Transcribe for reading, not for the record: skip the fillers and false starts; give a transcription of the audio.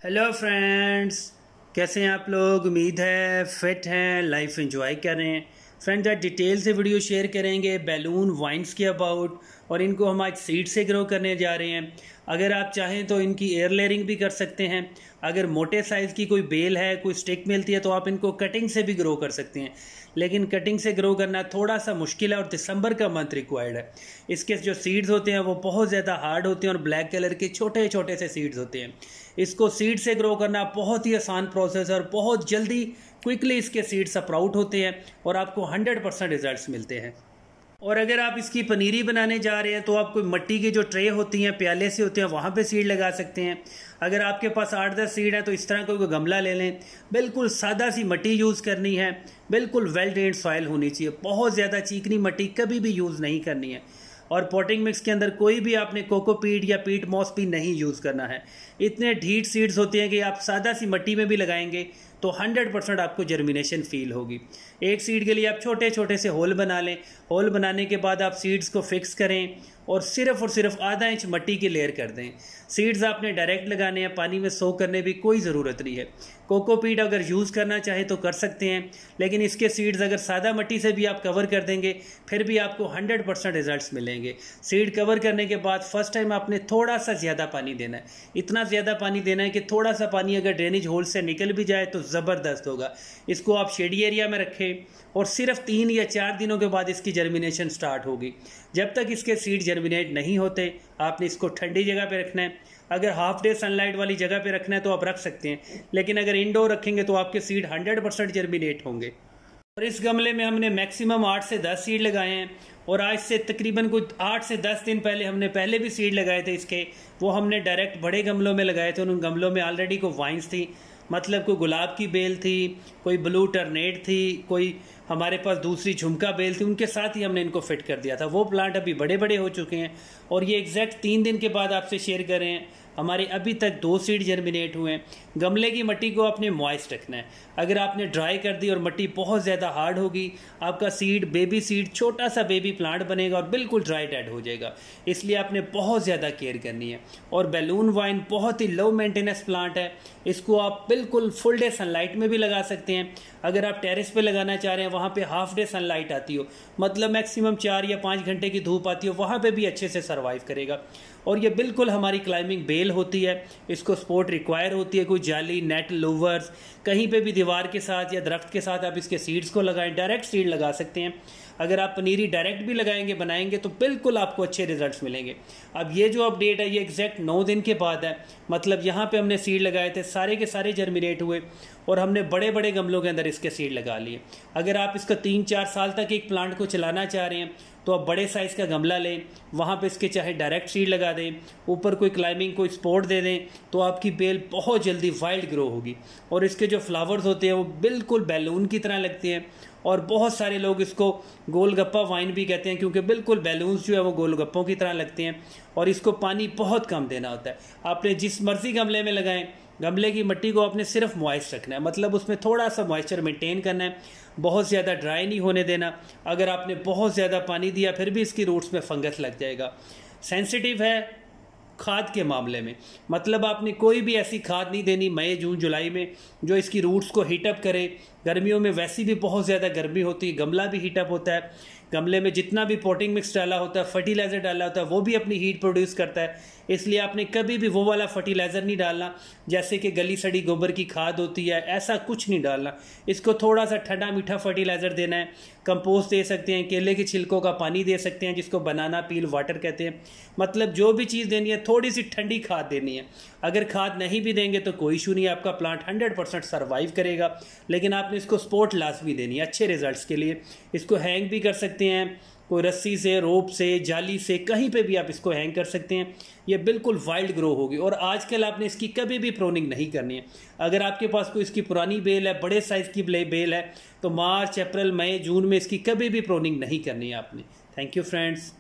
Hello friends, कैसे हैं आप लोग। उम्मीद है फिट हैं, लाइफ एंजॉय कर रहे हैं। फ्रेंड्स, आज डिटेल से वीडियो शेयर करेंगे बैलून वाइन्स के अबाउट, और इनको हम आज सीड से ग्रो करने जा रहे हैं। अगर आप चाहें तो इनकी एयर लेयरिंग भी कर सकते हैं। अगर मोटे साइज़ की कोई बेल है, कोई स्टिक मिलती है, तो आप इनको कटिंग से भी ग्रो कर सकते हैं। लेकिन कटिंग से ग्रो करना थोड़ा सा मुश्किल है और दिसंबर का मंथ रिक्वायर्ड है। इसके जो सीड्स होते हैं वो बहुत ज़्यादा हार्ड होते हैं और ब्लैक कलर के छोटे छोटे से सीड्स होते हैं। इसको सीड से ग्रो करना बहुत ही आसान प्रोसेस है और बहुत जल्दी क्विकली इसके सीड्स स्प्राउट होते हैं और आपको 100% रिजल्ट्स मिलते हैं। और अगर आप इसकी पनीरी बनाने जा रहे हैं तो आप कोई मिट्टी की जो ट्रे होती हैं, प्याले से होते हैं, वहाँ पे सीड लगा सकते हैं। अगर आपके पास 8-10 सीड है तो इस तरह कोई गमला ले लें। बिल्कुल सादा सी मिट्टी यूज़ करनी है, बिल्कुल वेल ड्रेन्ड सॉइल होनी चाहिए। बहुत ज़्यादा चीकनी मिट्टी कभी भी यूज़ नहीं करनी है। और पॉटिंग मिक्स के अंदर कोई भी आपने कोकोपीट या पीट मॉस भी नहीं यूज़ करना है। इतने ढीठ सीड्स होते हैं कि आप सादा सी मिट्टी में भी लगाएंगे तो 100% आपको जर्मिनेशन फील होगी। एक सीड के लिए आप छोटे छोटे से होल बना लें। होल बनाने के बाद आप सीड्स को फिक्स करें और सिर्फ आधा इंच मिट्टी की लेयर कर दें। सीड्स आपने डायरेक्ट लगाने हैं, पानी में सोक करने भी कोई ज़रूरत नहीं है। कोकोपीट अगर यूज़ करना चाहे तो कर सकते हैं, लेकिन इसके सीड्स अगर सादा मिट्टी से भी आप कवर कर देंगे फिर भी आपको 100% रिजल्ट्स मिलेंगे। सीड कवर करने के बाद फर्स्ट टाइम आपने थोड़ा सा ज़्यादा पानी देना है। इतना ज़्यादा पानी देना है कि थोड़ा सा पानी अगर ड्रेनेज होल से निकल भी जाए तो ज़बरदस्त होगा। इसको आप शेडी एरिया में रखें और सिर्फ 3 या 4 दिनों के बाद इसकी जर्मिनेशन स्टार्ट होगी। जब तक इसके सीड जर्मिनेट नहीं होते आपने इसको ठंडी जगह पे रखना है। अगर हाफ डे सनलाइट वाली जगह पे रखना है तो आप रख सकते हैं, लेकिन अगर इंडोर रखेंगे तो आपके सीड 100% जर्मिनेट होंगे। और इस गमले में हमने मैक्सिमम 8 से 10 सीड लगाए हैं और आज से तकरीबन कुछ 8 से 10 दिन पहले हमने पहले भी सीड लगाए थे इसके। वो हमने डायरेक्ट बड़े गमलों में लगाए थे। उन गमलों में ऑलरेडी कोई वाइन्स थी, मतलब कोई गुलाब की बेल थी, कोई ब्लू टर्नेट थी, कोई हमारे पास दूसरी झुमका बेल थी। उनके साथ ही हमने इनको फिट कर दिया था। वो प्लांट अभी बड़े बड़े हो चुके हैं और ये एग्जैक्ट 3 दिन के बाद आपसे शेयर कर रहे हैं। हमारे अभी तक 2 सीड जर्मिनेट हुए हैं। गमले की मिट्टी को आपने मॉइस्ट रखना है। अगर आपने ड्राई कर दी और मिट्टी बहुत ज़्यादा हार्ड होगी, आपका सीड बेबी सीड छोटा सा बेबी प्लांट बनेगा और बिल्कुल ड्राई डेड हो जाएगा। इसलिए आपने बहुत ज़्यादा केयर करनी है। और बैलून वाइन बहुत ही लो मेंटेनेंस प्लांट है। इसको आप बिल्कुल फुल डे सनलाइट में भी लगा सकते हैं। अगर आप टेरेस पे लगाना चाह रहे हैं, वहाँ पे हाफ डे सनलाइट आती हो, मतलब मैक्सिमम 4 या 5 घंटे की धूप आती हो, वहाँ पे भी अच्छे से सर्वाइव करेगा। और ये बिल्कुल हमारी क्लाइंबिंग बेल होती है। इसको सपोर्ट रिक्वायर होती है। कोई जाली, नेट, लोवर्स, कहीं पे भी दीवार के साथ या दरख्त के साथ आप इसके सीड्स को लगाएं। डायरेक्ट सीड लगा सकते हैं। अगर आप पनीरी डायरेक्ट भी लगाएंगे, बनाएंगे, तो बिल्कुल आपको अच्छे रिजल्ट्स मिलेंगे। अब ये जो अपडेट है ये एग्जैक्ट 9 दिन के बाद है। मतलब यहाँ पे हमने सीड लगाए थे, सारे के सारे जर्मिनेट हुए और हमने बड़े बड़े गमलों के अंदर इसके सीड लगा लिए। अगर आप इसका 3-4 साल तक एक प्लांट को चलाना चाह रहे हैं तो आप बड़े साइज़ का गमला लें, वहाँ पे इसके चाहे डायरेक्ट सीड लगा दें, ऊपर कोई क्लाइंबिंग कोई सपोर्ट दे दें, तो आपकी बेल बहुत जल्दी वाइल्ड ग्रो होगी। और इसके जो फ्लावर्स होते हैं वो बिल्कुल बैलून की तरह लगते हैं। और बहुत सारे लोग इसको गोलगप्पा वाइन भी कहते हैं, क्योंकि बिल्कुल बैलून्स जो है वो गोलगप्पों की तरह लगते हैं। और इसको पानी बहुत कम देना होता है। आपने जिस मर्जी गमले में लगाएं, गमले की मिट्टी को आपने सिर्फ मॉइस्ट रखना है, मतलब उसमें थोड़ा सा मॉइस्चर मेंटेन करना है। बहुत ज़्यादा ड्राई नहीं होने देना। अगर आपने बहुत ज़्यादा पानी दिया फिर भी इसकी रूट्स में फंगस लग जाएगा। सेंसिटिव है खाद के मामले में, मतलब आपने कोई भी ऐसी खाद नहीं देनी मई, जून, जुलाई में जो इसकी रूट्स को हीटअप करे। गर्मियों में वैसी भी बहुत ज़्यादा गर्मी होती है, गमला भी हीटअप होता है। गमले में जितना भी पॉटिंग मिक्स डाला होता है, फर्टिलाइज़र डाला होता है, वो भी अपनी हीट प्रोड्यूस करता है। इसलिए आपने कभी भी वो वाला फर्टिलाइज़र नहीं डालना जैसे कि गली सड़ी गोबर की खाद होती है, ऐसा कुछ नहीं डालना। इसको थोड़ा सा ठंडा मीठा फर्टिलाइज़र देना है। कंपोस्ट दे सकते हैं, केले के छिलकों का पानी दे सकते हैं, जिसको बनाना पील वाटर कहते हैं। मतलब जो भी चीज़ देनी है थोड़ी सी ठंडी खाद देनी है। अगर खाद नहीं भी देंगे तो कोई इशू नहीं है, आपका प्लांट 100% सर्वाइव करेगा। लेकिन आपने इसको सपोर्ट लाजमी देनी है अच्छे रिजल्ट्स के लिए। इसको हैंग भी कर सकते हैं, कोई रस्सी से, रोप से, जाली से, कहीं पे भी आप इसको हैंग कर सकते हैं। ये बिल्कुल वाइल्ड ग्रो होगी। और आजकल आपने इसकी कभी भी प्रोनिंग नहीं करनी है। अगर आपके पास कोई इसकी पुरानी बेल है, बड़े साइज़ की बेल है, तो मार्च, अप्रैल, मई, जून में इसकी कभी भी प्रोनिंग नहीं करनी है आपने। Thank you friends.